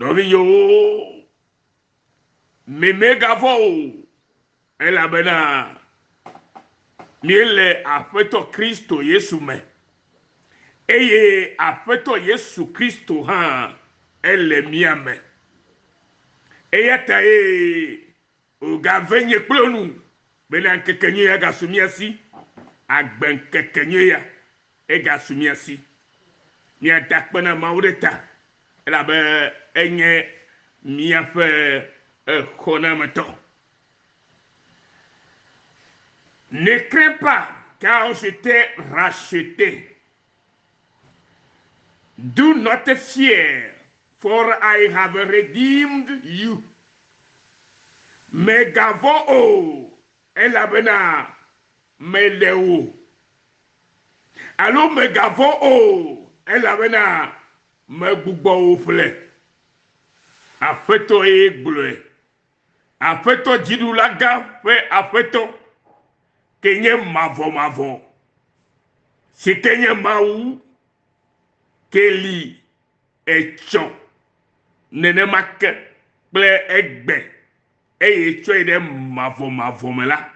Noviyo memegavo elabena miele afeto Kristo Yesu me eye afeto Yesu Kristo ha ele miame eyata ogavenye plonu bena kekenye ya gasumiasi agben kekenye ya egasumiasi ni atakpena maureta elabe enye miafe konameto. Ne crains pas, car je t'ai racheté. Do not fear, for I have redeemed you. Megavo elabena meleu. Allo megavo elabena megbubo ofle. Afeto bleu. Afeto jidulaga fe afeto. Kenye mavo. Si kenye mau keli echon nene make ple egbe eye cho ide mavo mela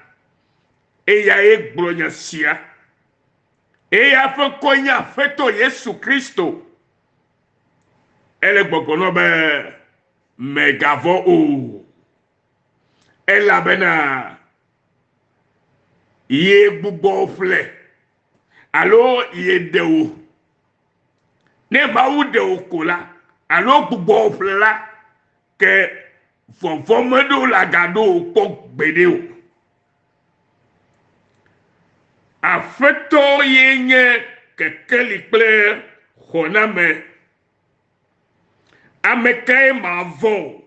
eya egbronya sia eya fe konya feto Yesu Kristo ele gbogono be megavo ela bena ye gbugbo fle alo ye dewo ne bawu dewo kola alo gbugbo fle la ke fonfomedo la gado pok bedeo afeto yenye kekeli ple honame ameke mavo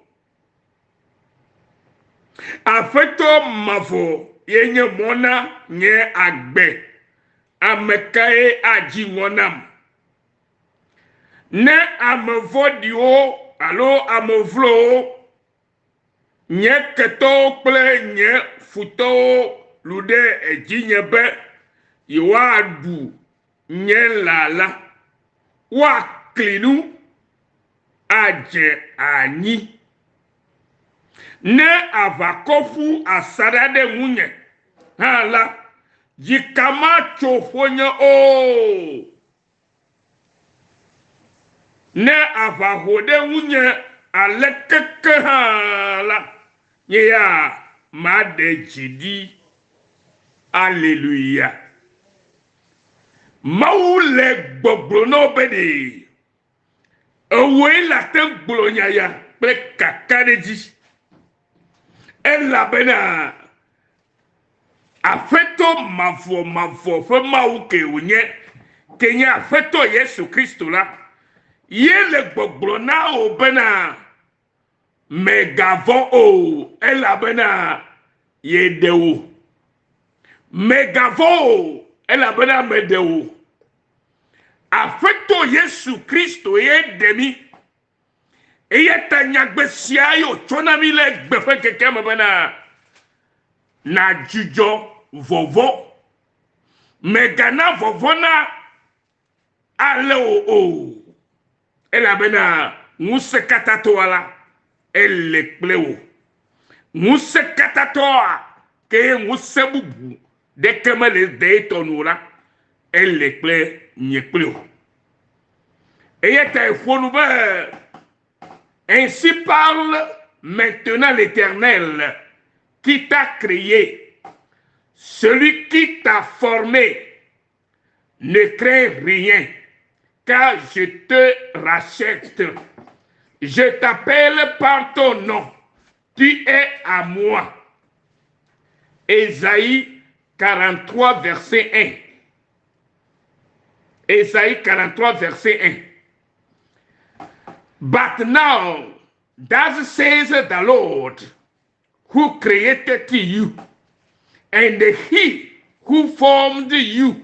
afeto mavo yenye mona nye agbe amekae aji ngonam ne amevodio alo amevlo nye keto ple nye futo lude ejinye be yiwa du nye lala wa klinu aje anyi ne avakofu asadade munye hala jikama chofonye ne avahode munye alekeke hala ya made jidi alleluia maule gbogbo no bede owe la te gbolonya ya pe kakadeji ela bena afeto mavo fe mauke unye kenya afeto Yesu Kristo la yele gbogbo na obena megavo ela bena yedewo megavo ela bena medewo afeto Yesu Kristo yedemi eyeta nyagbesia yo tonami le gbefe keke mabana na jujo vovo megana vovo na ale elabena musekata toala ele pleo musekata toa ke musebubu de kemele de tonula ele ple nye pleo eyeta efonu ba. Ainsi parle maintenant l'Éternel qui t'a créé, celui qui t'a formé. Ne crains rien, car je te rachète. Je t'appelle par ton nom, tu es à moi. Ésaïe 43, verset 1. Ésaïe 43, verset 1. But now, thus says the Lord, who created you, and he who formed you,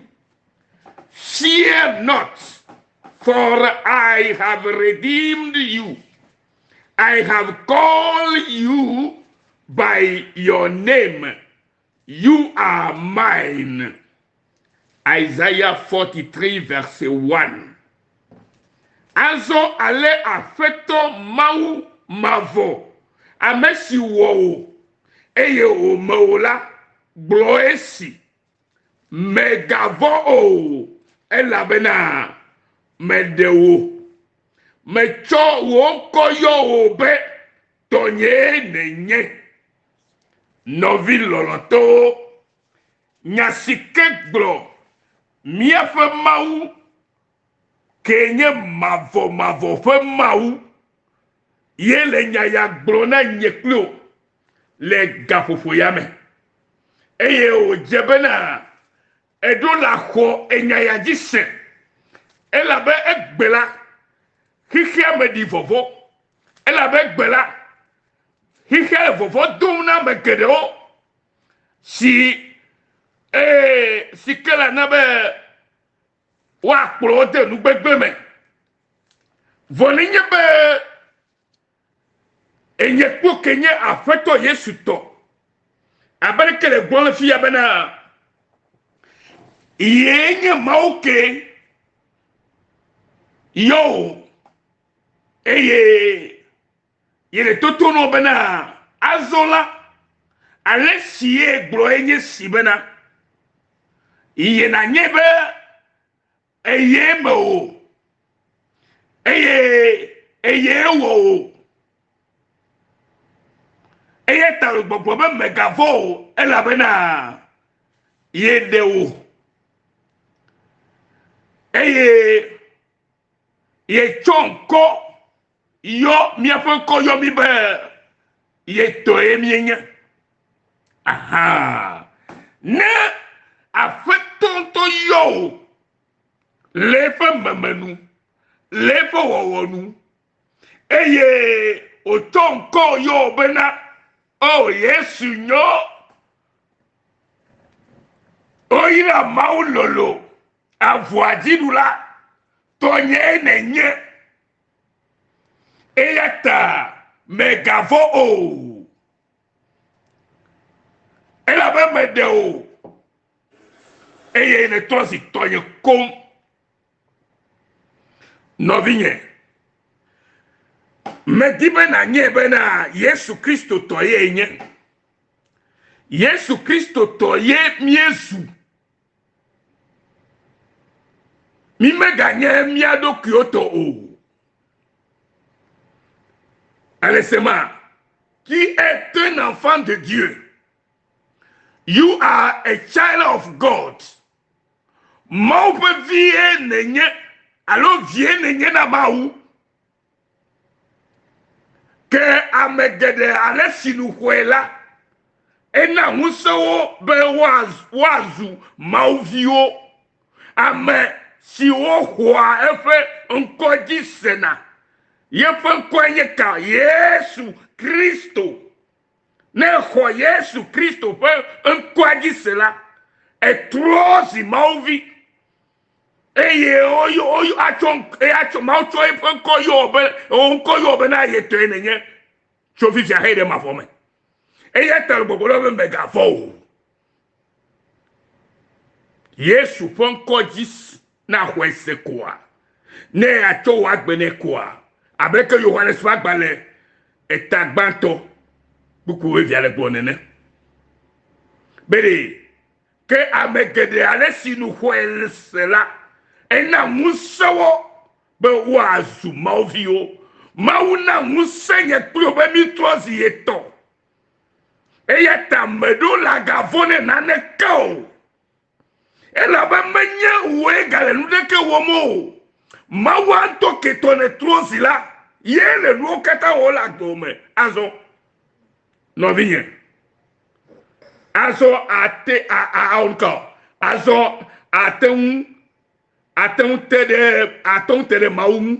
fear not, for I have redeemed you. I have called you by your name. You are mine. Isaiah 43, verset 1. Azo ale afeto mawu mavo. Amesi wo eye o meola gblɔ esi megavɔ o elabena meɖe wo metsɔ wo ŋkɔ yɔ wo be tɔnye nenye nɔvi lɔlɔtɔwo nya si ke gblɔ míaƒe mawu ke nye mavɔ ƒe mawu ye le nya ya gblɔ na nye kpli o le gaƒoƒo ya me eye wòdze bena eɖo la xɔ enya ya dzi se elabe egbe la xixia me ɖi vɔvɔ elabe egbe la xixia le vɔvɔ dom na ame geɖewo si ke la na be woakplɔ wo de nugbegbe me vɔ ne nye be enye kpo ke nye aƒetɔ Yesu tɔ abe ke le gblɔ le fia bena ye nye mawu ke yo eye ye le toto no bena azɔ la ale si ye gblɔ enye si bena ye na nye be eye me o eye wɔ o eye ta gbɔgbɔ be megavɔ o elabena ye ɖe o eye ye tsɔ ŋkɔ yɔ míaƒe ŋkɔ yɔ mi be ye tɔe mienye aha ne aƒetɔ ŋutɔ yɔ o le eƒe memenu le eƒe wɔwɔ nu eye wòtsɔ ŋkɔ yɔ o bena o Yesu nyɔ oyina mawu lolo avuadziɖula tɔnye nenye eya ta megavɔ o elabe meɖe o eye ne trɔ si tɔnye kom nɔvinye medi be nanye bena Yesu Kristo tɔ ye nye Yesu Kristo tɔ ye miezu mi meganye mia ɖokuiwo tɔ o laissez-moi qui est un enfant de Dieu. You are a child of God. Mawu ƒe vie nenye alo vie nenye na Mawu. Ke ame geɖe ale si nu xɔe la ena ŋusẽwo be woazu mawuviwo ame siwo xɔa eƒe ŋkɔ dzi sena yeƒe ŋkɔe nye ka Yesu Kristo ne xɔ Yesu Kristo ƒe ŋkɔa dzi se la etrɔ zi mawuvi eye atsɔ mawu tsɔ eƒe ŋkɔ yɔ be na ye tɔe nenye tso fifia hei ɖe mavɔ me eye ta le gbɔgbɔ ɖe be megavɔ o Yesu ƒe ŋkɔ dzi na xɔe se koa ne atsɔ wò agbe ne koa abe ke Yohanes ƒe agbalẽ eta gbãtɔ buku evia le gblɔ nene be ke ame geɖe ale si nu xɔe se la ena ŋusẽwo be woazu mawuviwo Mawu na ŋusẽ nye kpli wo be mi trɔ zi ye tɔ eya ta meɖo le agavɔ ne naneke o elabe menye woe gale nu ɖeke wɔm o Mawu ŋutɔ ketɔ ne trɔ zi la ye le nuwo katã wɔ le agbo me azɔ nɔvinye azɔ azɔ ate ŋu te ɖe Mawu ŋu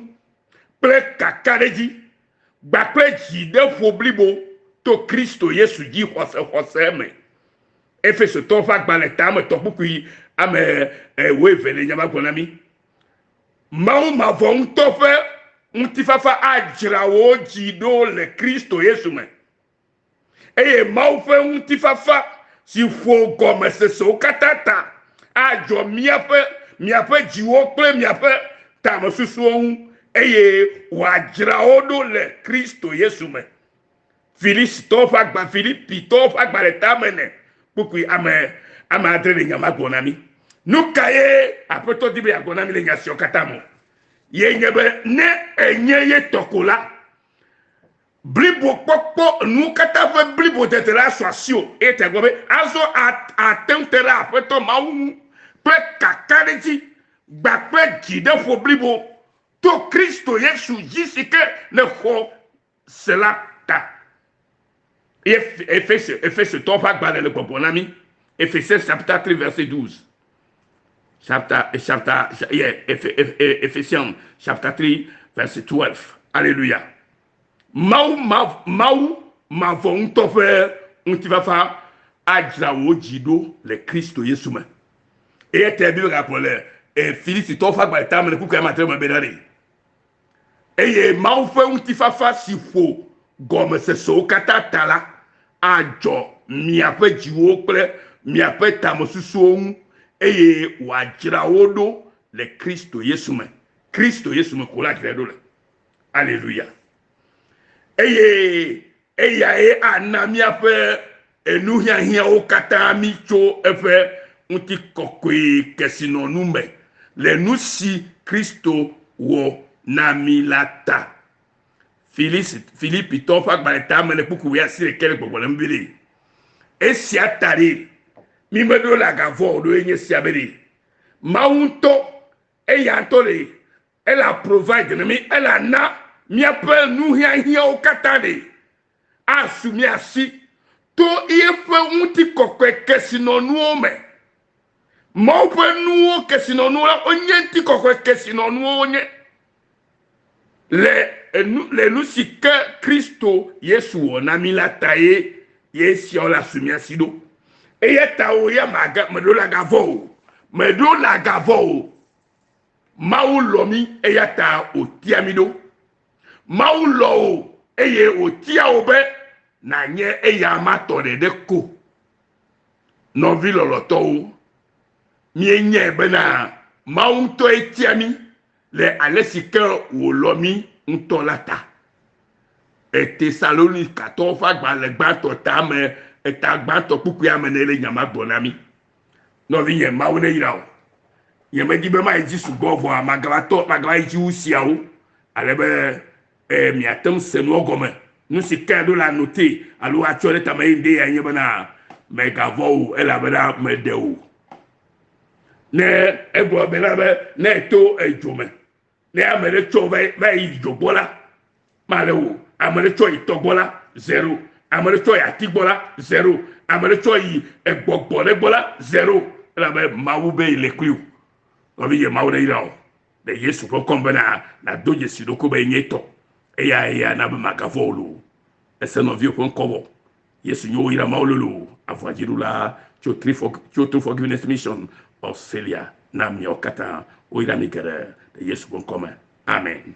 kple kaka ɖe dzi gbakple dzi ɖe ƒo blibo to Kristo Yesu dzi xɔse me Efesotɔwo ƒe agbalẽ ta ame tɔ kpukpui ame 12 le nyama gblɔ na mi Mawu mavɔ ŋutɔ ƒe ŋutifafa adzra wo dzi ɖo le Kristo Yesu me eye Mawu ƒe ŋutifafa si ƒo gɔmesesewo katã ta adzɔ miaƒe dziwo kple miaƒe tamesusuwo ŋu eye wadzrawo le Kristo Yesu me Philippiens fagba Philippiens fagba le tamene pukui ame adre le nyama gonami nukaye apeto dibe agonami le nyasio katamo ye nyebe ne enye ye tokola blibo popo nu kata fe blibo de la soasio et gobe azo atentera apeto mawu pe kakareti gba pe jide fo blibo to Kristo Yesu jisike le ho cela ta Ephésiens ton pas le bonami Ephésiens chapitre 3 verset 12 Ephésiens chapitre 3 verset 12 alléluia mau ma vont to faire on ti va faire ajrawo jido le Kristo Yesu ma et te bi rappeler et Philippe ton fa ba tam le ku ka matin ma benare et mau fe on ti fa si fo gomme se so kata tala ajo mi ape jiwo ple mi ape tamosusu ohun eye wajirawo do le Kristo Yesu me ko la credo le alléluia eye ana mi ape enu hia o kata mi cho efe unti kokwe kesino nume le nusi Kristo wo na milata Philippe ton fa gba ta mele puku ya sire kele gbogbo mbiri esi atari mi medo la gavo do enye si abiri maunto eyantole ela provide mi ela na mi apel nu hia o katade asumi asi to ife unti kokwe kesino nuome mo pe nuo kesino nuo onye nti kokwe kesino nuo onye le nusi que Kristo Yesu na milata ye yesi ola sumia sido eyeta o ya maga medola gavo maulomi eyata otiamido maulo eye otia obe na nye eya matore de ko no viloloto mi enye be na maunto etiami le alesike wolomi ntolata et Thessalonique 14 gba le gba to tame et gba to puku ya menele nyama bonami no vi ye mawne ira o ye me di be ma ji sugo vo magaba ji usia o alebe mi atem senu ogome nu si kado la noter alo actuele tame inde ya nyeba na megavo ela bela medeu ne ebo bela be ne to ejome ne amere cho va ijobola malewo amere cho itobola 0 amere cho yatibola 0 amere cho egbogbo bola 0 la be mawube ilekliu obi ye mawure ira de Yesu ko kombana na doje sidoko be nyeto eya na be magavolo ese no vie ko kobo Yesu nyo ira mawlulu avajirula cho true forgiveness mission of Celia na miokata o ira mikere de Yesu ko koma amen.